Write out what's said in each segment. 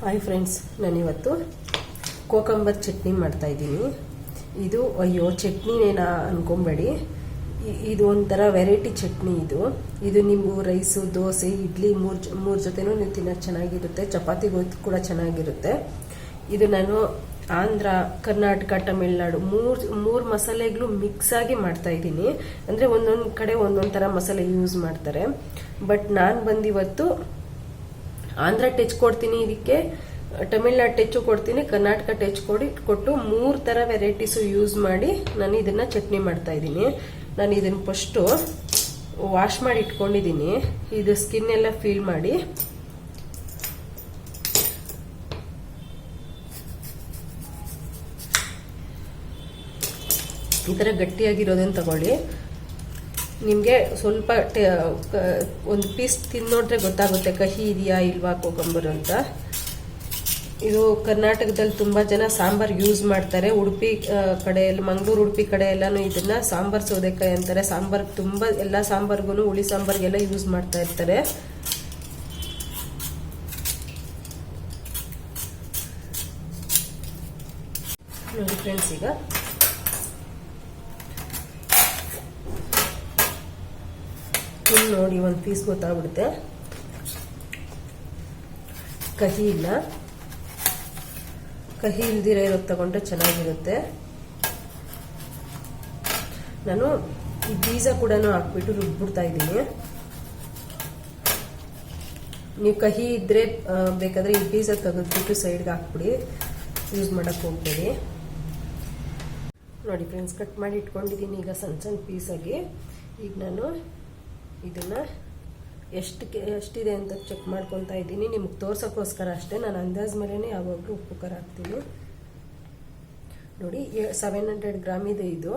Hi friends, ನಾನಿವತ್ತು ಕೋಕಂಬರ್ ಚಟ್ನಿ ಮಾಡ್ತಾಯಿದ್ದೀನಿ. ಇದು ಅಯ್ಯೋ ಚಟ್ನಿನೇನಾ ಅಂದ್ಕೊಂಬೇಡಿ, ಇದು ಒಂಥರ ವೆರೈಟಿ ಚಟ್ನಿ. ಇದು ನೀವು ರೈಸು, ದೋಸೆ, ಇಡ್ಲಿ ಮೂರು ಜೊತೆನೂ ನೀವು ತಿನ್ನೋದು ಚೆನ್ನಾಗಿರುತ್ತೆ. ಚಪಾತಿಗೂ ಕೂಡ ಚೆನ್ನಾಗಿರುತ್ತೆ. ಇದು ನಾನು ಆಂಧ್ರ, ಕರ್ನಾಟಕ, ತಮಿಳ್ನಾಡು ಮೂರು ಮಸಾಲೆಗಳು ಮಿಕ್ಸ್ ಆಗಿ ಮಾಡ್ತಾಯಿದ್ದೀನಿ. ಅಂದರೆ ಒಂದೊಂದು ಕಡೆ ಒಂದೊಂದು ಥರ ಮಸಾಲೆ ಯೂಸ್ ಮಾಡ್ತಾರೆ. ಬಟ್ ನಾನು ಬಂದಿವತ್ತು ಆಂಧ್ರ ಟಚ್ ಕೊಡ್ತೀನಿ, ಇದಕ್ಕೆ ತಮಿಳ್ನಾಡು ಟಚ್ಚು ಕೊಡ್ತೀನಿ, ಕರ್ನಾಟಕ ಟಚ್ ಕೊಟ್ಟು 3 ಥರ ವೆರೈಟೀಸು ಯೂಸ್ ಮಾಡಿ ನಾನು ಇದನ್ನು ಚಟ್ನಿ ಮಾಡ್ತಾ ಇದ್ದೀನಿ. ನಾನು ಇದನ್ನು ಫಸ್ಟು ವಾಶ್ ಮಾಡಿ ಇಟ್ಕೊಂಡಿದ್ದೀನಿ. ಇದು ಸ್ಕಿನ್ ಎಲ್ಲ ಫೀಲ್ ಮಾಡಿ ಈ ಥರ ಗಟ್ಟಿಯಾಗಿರೋದನ್ನು ತಗೊಳ್ಳಿ. ನಿಮಗೆ ಸ್ವಲ್ಪ ಒಂದು ಪೀಸ್ ತಿನ್ನೋಡ್ರೆ ಗೊತ್ತಾಗುತ್ತೆ ಕಹಿ ಇದೆಯಾ ಇಲ್ವಾ ಕೋಕಂಬರ್ ಅಂತ. ಇದು ಕರ್ನಾಟಕದಲ್ಲಿ ತುಂಬ ಜನ ಸಾಂಬಾರ್ ಯೂಸ್ ಮಾಡ್ತಾರೆ. ಉಡುಪಿ ಕಡೆಯಲ್ಲಿ, ಮಂಗಳೂರು ಉಡುಪಿ ಕಡೆ ಎಲ್ಲಾನು ಇದನ್ನ ಸಾಂಬಾರ್ ಸೌದೆಕಾಯಿ ಅಂತಾರೆ. ಸಾಂಬಾರ್ ತುಂಬ ಎಲ್ಲ ಸಾಂಬಾರ್ಗೂ, ಹುಳಿ ಸಾಂಬಾರ್ಗೆಲ್ಲ ಯೂಸ್ ಮಾಡ್ತಾ ಇರ್ತಾರೆ. ನೋಡಿ ಫ್ರೆಂಡ್ಸ್, ಈಗ ನೋಡಿ ಒಂದು ಪೀಸ್ ಗೊತ್ತಾಗ್ಬಿಡುತ್ತೆ ಕಹಿ ಇಲ್ಲ. ಕಹಿ ಇಲ್ದಿರ ಇರೋದು ತಗೊಂಡ್ರೆ ಚೆನ್ನಾಗಿರುತ್ತೆ. ನಾನು ಈ ಬೀಜ ಕೂಡ ಹಾಕ್ಬಿಟ್ಟು ರುಬ್ಬಿಡ್ತಾ ಇದ್ದೀನಿ. ನೀವು ಕಹಿ ಇದ್ರೆ ಬೇಕಾದ್ರೆ ಈ ಬೀಜ ತೆಗೆದ್ಬಿಟ್ಟು ಸೈಡ್ಗೆ ಹಾಕ್ಬಿಡಿ, ಯೂಸ್ ಮಾಡಕ್ ಹೋಗ್ಬೇಡಿ. ನೋಡಿ ಫ್ರೆಂಡ್ಸ್, ಕಟ್ ಮಾಡಿ ಇಟ್ಕೊಂಡಿದ್ದೀನಿ ಈಗ ಸಣ್ಣ ಸಣ್ಣ ಪೀಸಾಗಿ. ಈಗ ನಾನು ಇದನ್ನ ಎಷ್ಟಿದೆ ಅಂತ ಚೆಕ್ ಮಾಡ್ಕೊತಾ ಇದ್ದೀನಿ. ನಿಮ್ಗೆ ತೋರ್ಸೋಕ್ಕೋಸ್ಕರ ಅಷ್ಟೇ. ನಾನು ಅಂದಾಜ್ ಮೇಲೇ ಯಾವಾಗಲೂ ಉಪ್ಪು ಖಾರ ಹಾಕ್ತೀನಿ. ನೋಡಿ 700 ಗ್ರಾಮ್ ಇದೆ ಇದು.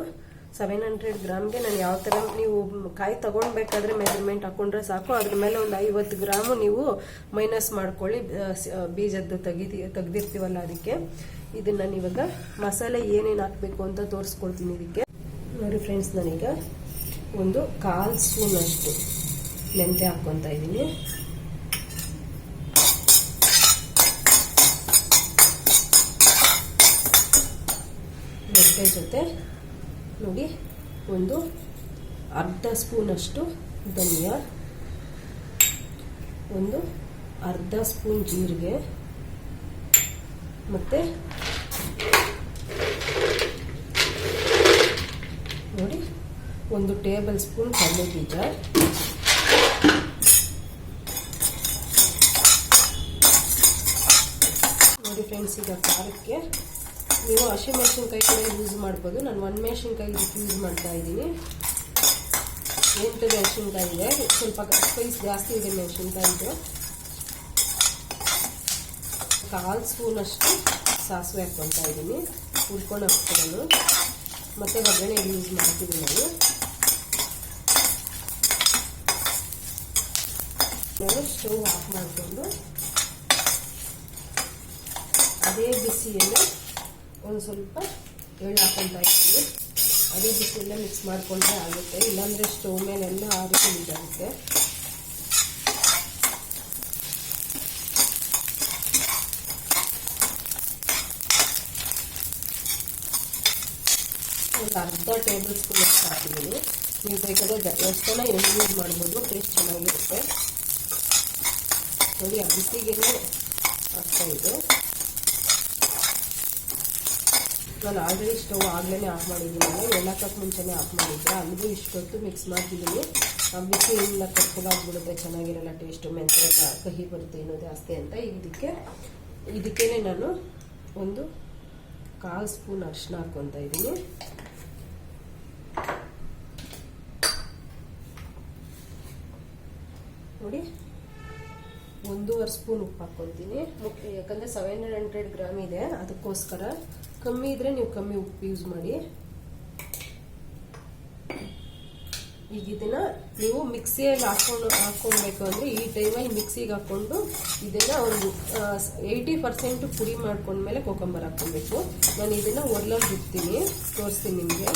700 ಗ್ರಾಮ್ಗೆ ನಾನು ಯಾವ ಥರ, ನೀವು ಕಾಯಿ ತಗೊಳ್ಬೇಕಾದ್ರೆ ಮೆಜರ್ಮೆಂಟ್ ಹಾಕೊಂಡ್ರೆ ಸಾಕು. ಅದ್ರ ಮೇಲೆ ಒಂದು 50 ಗ್ರಾಮು ನೀವು ಮೈನಸ್ ಮಾಡ್ಕೊಳ್ಳಿ, ಬೀಜದ್ದು ತೆಗ್ದಿರ್ತೀವಲ್ಲ ಅದಕ್ಕೆ. ಇದನ್ನ ನಾನು ಇವಾಗ ಮಸಾಲೆ ಏನೇನು ಹಾಕಬೇಕು ಅಂತ ತೋರಿಸ್ಕೊಳ್ತೀನಿ ಇದಕ್ಕೆ. ನೋಡಿ ಫ್ರೆಂಡ್ಸ್, ನಾನೀಗ ಒಂದು 1/4 ಸ್ಪೂನ್ ಅಷ್ಟು ಮೆಂತ್ಯ ಹಾಕ್ಕೊತಾ ಇದ್ದೀನಿ. ಮೆಂತ್ಯ ಜೊತೆ ನೋಡಿ ಒಂದು ಅರ್ಧ ಸ್ಪೂನ್ ಅಷ್ಟು ಧನಿಯಾ, ಒಂದು ಅರ್ಧ ಸ್ಪೂನ್ ಜೀರಿಗೆ, ಮತ್ತೆ ನೋಡಿ 1 ಟೇಬಲ್ ಸ್ಪೂನ್ ಕಡಲೆ ಬೀಜ, ನೋಡಿ ಫ್ರೆಂಡ್ಸ್. ಈಗ ಖಾರಕ್ಕೆ ನೀವು ಹಸಿಮೆಣಸಿನ್ಕಾಯಿ ಕೂಡ ಯೂಸ್ ಮಾಡ್ಬೋದು. ನಾನು ಒಣಮೆಣಸಿನ್ಕಾಯಿ ಯೂಸ್ ಮಾಡ್ತಾ ಇದ್ದೀನಿ. 8 ಮೆಣಸಿನ್ಕಾಯಿ ಇದೆ, ಸ್ವಲ್ಪ ಸ್ಪೈಸ್ ಜಾಸ್ತಿ ಇದೆ ಮೆಣಸಿನ್ಕಾಯಿದು. 1/4 ಸ್ಪೂನ್ ಅಷ್ಟು ಸಾಸಿವೆ ಹಾಕ್ಕೊತಾ ಇದ್ದೀನಿ, ಹುರ್ಕೊಂಡು ಹಾಕ್ಕೊಂಡು. ಮತ್ತೆ ಒಗ್ಗರಣೆ ಯೂಸ್ ಮಾಡ್ತಿದ್ದೀನಿ ನಾನು. ಸ್ಟವ್ ಆಫ್ ಮಾಡಿಕೊಂಡು ಅದೇ ಬಿಸಿಯಲ್ಲೇ ಒಂದು ಸ್ವಲ್ಪ ಎಳ್ಳು ಹಾಕೊತಾ ಇದ್ದೀನಿ. ಅದೇ ಬಿಸಿಯಲ್ಲೇ ಮಿಕ್ಸ್ ಮಾಡಿಕೊಂಡ್ರೆ ಆಗುತ್ತೆ, ಇಲ್ಲಾಂದರೆ ಸ್ಟವ್ ಮೇಲೆಲ್ಲ ಆರಿಸಿರುತ್ತೆ. ಒಂದು ಅರ್ಧ ಟೇಬಲ್ ಸ್ಪೂನ್ ಅಷ್ಟು ಹಾಕಿದ್ದೀನಿ. ನೀವು ಬೇಕಾದ್ರೆ ಎಷ್ಟನ್ನ ಎಣ್ಣೆ ಯೂಸ್ ಮಾಡ್ಬೋದು, ಟೇಸ್ಟ್ ಚೆನ್ನಾಗಿರುತ್ತೆ. ನೋಡಿ ಆ ಬಿಸಿಗೆನೆ ಆಗ್ತಾ ಇದೆ. ನಾನು ಆಲ್ರೆಡಿ ಸ್ಟವ್ ಆಗಲೇ ಆಫ್ ಮಾಡಿದ್ದೀನಿ. ಎಲ್ಲಕ್ಕೂ ಮುಂಚೆನೇ ಆಫ್ ಮಾಡಿದ್ದೆ. ಅಲ್ಲಿಗೂ ಇಷ್ಟೊತ್ತು ಮಿಕ್ಸ್ ಮಾಡ್ತಿದ್ದೀನಿ. ಆ ಬಿಸಿ ಇಲ್ಲ ಕಟ್ಕೊಳಾಗ್ಬಿಡುತ್ತೆ, ಚೆನ್ನಾಗಿರಲ್ಲ ಟೇಸ್ಟು. ಮೆಂತ್ಯ ಎಲ್ಲ ಕಹಿ ಬರುತ್ತೆ ಇನ್ನೂ ಜಾಸ್ತಿ ಅಂತ. ಇದಕ್ಕೇನೆ ನಾನು ಒಂದು 1/4 ಸ್ಪೂನ್ ಅರಿಶಿನ ಹಾಕ್ಕೊತಾ ಇದ್ದೀನಿ. ನೋಡಿ 1.5 ಸ್ಪೂನ್ ಉಪ್ಪು ಹಾಕ್ಕೊತೀನಿ. ಯಾಕಂದರೆ 700 ಗ್ರಾಮ್ ಇದೆ, ಅದಕ್ಕೋಸ್ಕರ. ಕಮ್ಮಿ ಇದ್ರೆ ನೀವು ಕಮ್ಮಿ ಉಪ್ಪು ಯೂಸ್ ಮಾಡಿ. ಈಗ ಇದನ್ನ ನೀವು ಮಿಕ್ಸಿಯಲ್ಲಿ ಹಾಕ್ಕೊಳ್ಬೇಕು ಅಂದರೆ ಈ ಟೈಮಲ್ಲಿ ಮಿಕ್ಸಿಗೆ ಹಾಕ್ಕೊಂಡು ಇದನ್ನ ಒಂದು 80% ಪುಡಿ ಮಾಡ್ಕೊಂಡ್ಮೇಲೆ ಕೋಕಂಬರ್ ಹಾಕ್ಕೊಳ್ಬೇಕು. ನಾನು ಇದನ್ನ ಒರ್ಲಲ್ಲಿ ಬಿಡ್ತೀನಿ, ತೋರಿಸ್ತೀನಿ ನಿಮಗೆ.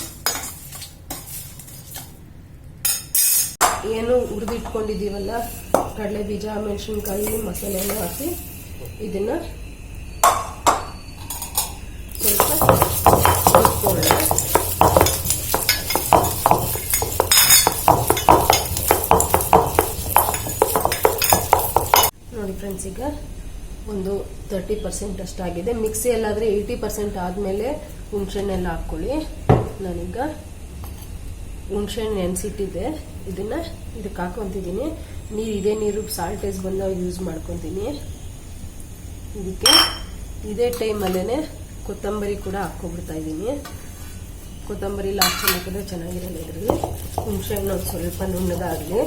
ಏನು ಹುರಿದಿಟ್ಕೊಂಡಿದ್ದೀವಲ್ಲ ಕಡಲೆ ಬೀಜ, ಮೆಣಸಿನ್ಕಾಯಿ, ಮಸಾಲೆ ಎಲ್ಲ ಹಾಕಿ ಇದನ್ನ ಸ್ವಲ್ಪ ಹುರ್ಕೊಳ್ಳೋಣ. ನೋಡಿ ಫ್ರೆಂಡ್ಸ್, ಈಗ ಒಂದು 30% ಅಷ್ಟಾಗಿದೆ. ಮಿಕ್ಸಿಯಲ್ಲಾದರೆ 80% ಆದಮೇಲೆ ಹುಣಸೆಹಣ್ಣೆಲ್ಲ ಹಾಕ್ಕೊಳ್ಳಿ. ನಾನೀಗ ಹುಣಸೆಹಣ್ಣು ನೆನೆಸಿಟ್ಟಿದ್ದೆ, ಇದಕ್ಕೆ ಹಾಕೊತಿದ್ದೀನಿ. ಇದೇ ನೀರು ಸಾಲ್ಟೇಜ್ ಬಂದಾಗ ಯೂಸ್ ಮಾಡ್ಕೊತೀನಿ. ಇದಕ್ಕೆ ಇದೇ ಟೈಮಲ್ಲೇ ಕೊತ್ತಂಬರಿ ಕೂಡ ಹಾಕ್ಕೊಬಿಡ್ತಾ ಇದ್ದೀನಿ. ಕೊತ್ತಂಬರಿ ಲಾಸ್ಟ್ ಹಾಕಿದ್ರೆ ಚೆನ್ನಾಗಿರಲ್ಲ. ಇದರಲ್ಲಿ ಹುಣಸೆಹಣ್ಣು ಒಂದು ಸ್ವಲ್ಪ ನುಣ್ಣದಾಗಲಿ.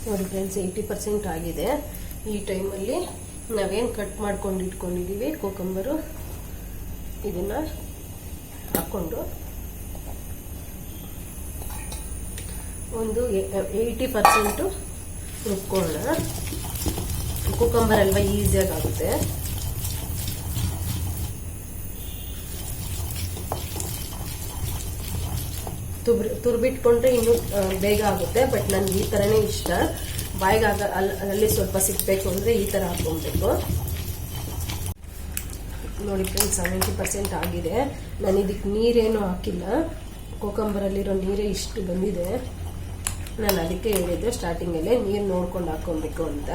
ನೋಡಿ ಫ್ರೆಂಡ್ಸ್, 80% ಆಗಿದೆ. ಈ ಟೈಮಲ್ಲಿ ನಾವೇನು ಕಟ್ ಮಾಡ್ಕೊಂಡು ಇಟ್ಕೊಂಡಿದ್ದೀವಿ ಕೋಕಂಬರು, ಇದನ್ನ ಹಾಕ್ಕೊಂಡು ಒಂದು 80% ರುಬ್ಕೊಳ್ಳೋಣ. ಕೋಕಂಬರ್ ಅಲ್ವಾ, ಈಸಿಯಾಗಿ ಆಗುತ್ತೆ. ತುರ್ಬಿಟ್ಕೊಂಡ್ರೆ ಇನ್ನೂ ಬೇಗ ಆಗುತ್ತೆ. ಬಟ್ ನನ್ಗೆ ಈ ಥರನೇ ಇಷ್ಟ. ಬಾಯಿಗೆ ಅಲ್ಲಿ ಸ್ವಲ್ಪ ಸಿಗಬೇಕು ಅಂದರೆ ಈ ಥರ ಹಾಕ್ಕೊಬೇಕು. ನೋಡಿ ಫ್ರೆಂಡ್ಸ್, 70% ಆಗಿದೆ. ನಾನು ಇದಕ್ಕೆ ನೀರೇನು ಹಾಕಿಲ್ಲ. ಕೋಕಂಬರಲ್ಲಿರೋ ನೀರೇ ಇಷ್ಟು ಬಂದಿದೆ. ನಾನು ಅದಕ್ಕೆ ಹೇಳಿದ್ದೆ ಸ್ಟಾರ್ಟಿಂಗಲ್ಲೇ ನೀರು ನೋಡ್ಕೊಂಡು ಹಾಕ್ಕೊಬೇಕು ಅಂತ.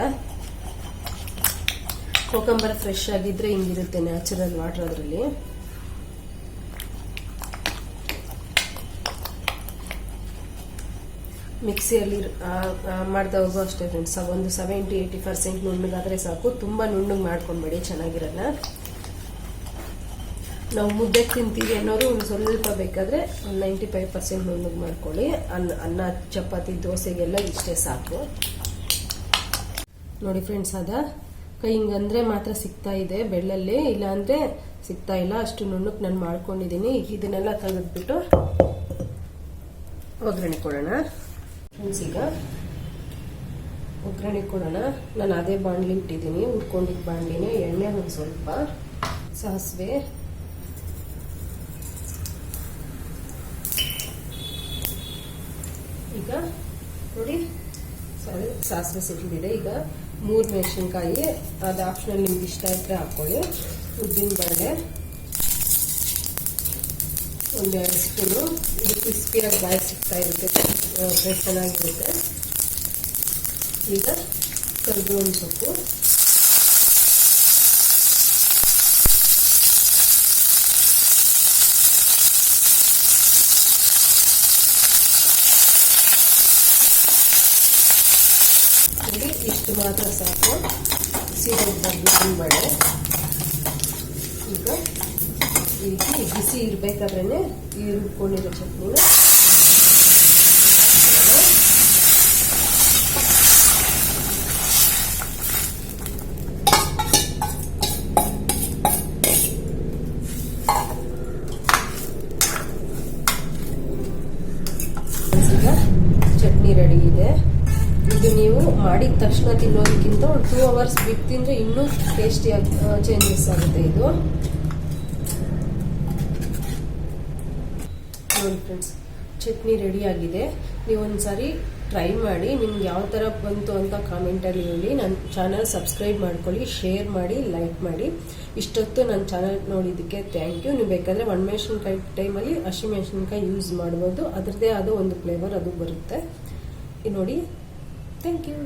ಕೋಕಂಬರ ಫ್ರೆಶ್ ಆಗಿದ್ರೆ ಹಿಂಗಿರುತ್ತೆ, ನ್ಯಾಚುರಲ್ ವಾಟರ್ ಅದರಲ್ಲಿ. ಮಿಕ್ಸಿಯಲ್ಲಿ ಮಾಡಿದವಾಗೂ ಅಷ್ಟೇ ಫ್ರೆಂಡ್ಸ್, ಒಂದು 70-80% ನುಣ್ಣಗಾದರೆ ಸಾಕು. ತುಂಬ ನುಣ್ಣಗೆ ಮಾಡ್ಕೊಂಬೇಡಿ, ಚೆನ್ನಾಗಿರಲ್ಲ. ನಾವು ಮುದ್ದೆ ತಿಂತೀವಿ ಅನ್ನೋರು ಒಂದು ಸ್ವಲ್ಪ ಬೇಕಾದರೆ 95% ನುಣ್ಣಗೆ ಮಾಡ್ಕೊಳ್ಳಿ. ಅನ್ನ, ಚಪಾತಿ, ದೋಸೆಗೆಲ್ಲ ಇಷ್ಟೇ ಸಾಕು. ನೋಡಿ ಫ್ರೆಂಡ್ಸ್, ಕೈ ಹಿಂಗಂದ್ರೆ ಮಾತ್ರ ಸಿಗ್ತಾ ಇದೆ ಬೆಳ್ಳಲ್ಲಿ, ಇಲ್ಲ ಅಂದರೆ ಸಿಗ್ತಾ ಇಲ್ಲ. ಅಷ್ಟು ನುಣ್ಣಕ್ಕೆ ನಾನು ಮಾಡ್ಕೊಂಡಿದ್ದೀನಿ. ಇದನ್ನೆಲ್ಲ ತೆಗೆದ್ಬಿಟ್ಟು ಒಗ್ಗರಣೆ ಕೊಡೋಣ ಫ್ರೆಂಡ್ಸ್. ಈಗ ಒಗ್ಗರಣೆ ಕೊಡೋಣ. ನಾನು ಅದೇ ಬಾಣಲಿ ಇಟ್ಟಿದ್ದೀನಿ, ಹುರ್ಕೊಂಡಿದ್ದ ಬಾಣಲಿನೇ. ಎಣ್ಣೆ ಒಂದು ಸ್ವಲ್ಪ, ಸಾಸಿವೆ, ಈಗ ನೋಡಿ ಸಾಸಿವೆ ಸಿಕ್ಕಿದೆ. ಈಗ 3 ಮೆಣಸಿನ್ಕಾಯಿ, ಅದು ಆಪ್ಷನಲ್, ನಿಮ್ಗೆ ಇಷ್ಟ ಇದ್ರೆ ಹಾಕೊಳ್ಳಿ. ಉದ್ದಿನ ಬೇಳೆ ಒಂದು 2 ಸ್ಪೂನು. ಇದು ಕ್ರಿಸ್ಪಿಯಾಗಿ ಬಾಯಿ ಸಿಗ್ತಾ ಇರುತ್ತೆ, ಚೆನ್ನಾಗಿರುತ್ತೆ. ಈಗ ಕರಿಬೇವಿನ ಸೊಪ್ಪು, ಇಷ್ಟು ಮಾತ್ರ ಸಾಕು. ಉದ್ದಿನ ಬೇಳೆ ಈಗ ಈ ರೀತಿ ಬಿಸಿ ಇರಬೇಕಾದ್ರೆ ಈ ರುಬ್ಕೊಂಡಿರೋ ಚಟ್ನಿನ ಚಟ್ನಿ ರೆಡಿ ಇದೆ. ಇದು ನೀವು ಮಾಡಿದ ತಕ್ಷಣ ತಿನ್ನೋದಕ್ಕಿಂತ ಒಂದು 2 ಅವರ್ಸ್ ಬಿಟ್ಟು ತಿಂದರೆ ಇನ್ನೂ ಟೇಸ್ಟಿಯಾಗಿ ಚೇಂಜಸ್ ಆಗುತ್ತೆ. ಇದು ನೋಡಿ ಫ್ರೆಂಡ್ಸ್, ಚಟ್ನಿ ರೆಡಿ ಆಗಿದೆ. ನೀವೊಂದ್ಸಾರಿ ಟ್ರೈ ಮಾಡಿ. ನಿಮ್ಗೆ ಯಾವ ಥರ ಬಂತು ಅಂತ ಕಾಮೆಂಟಲ್ಲಿ ಹೇಳಿ. ನನ್ನ ಚಾನಲ್ ಸಬ್ಸ್ಕ್ರೈಬ್ ಮಾಡ್ಕೊಳ್ಳಿ, ಶೇರ್ ಮಾಡಿ, ಲೈಕ್ ಮಾಡಿ. ಇಷ್ಟೊತ್ತು ನನ್ನ ಚಾನಲ್ ನೋಡಿದ್ದಕ್ಕೆ ಥ್ಯಾಂಕ್ ಯು. ನೀವು ಬೇಕಾದರೆ ಒಣಮೆಣಸಿನ್ಕಾಯಿ ಟೈಮಲ್ಲಿ ಹಸಿಮೆಣಸಿನ್ಕಾಯಿ ಯೂಸ್ ಮಾಡ್ಬೋದು. ಅದರದ್ದೇ ಆದ ಒಂದು ಫ್ಲೇವರ್ ಅದು ಬರುತ್ತೆ. ನೋಡಿ, ಥ್ಯಾಂಕ್ ಯು.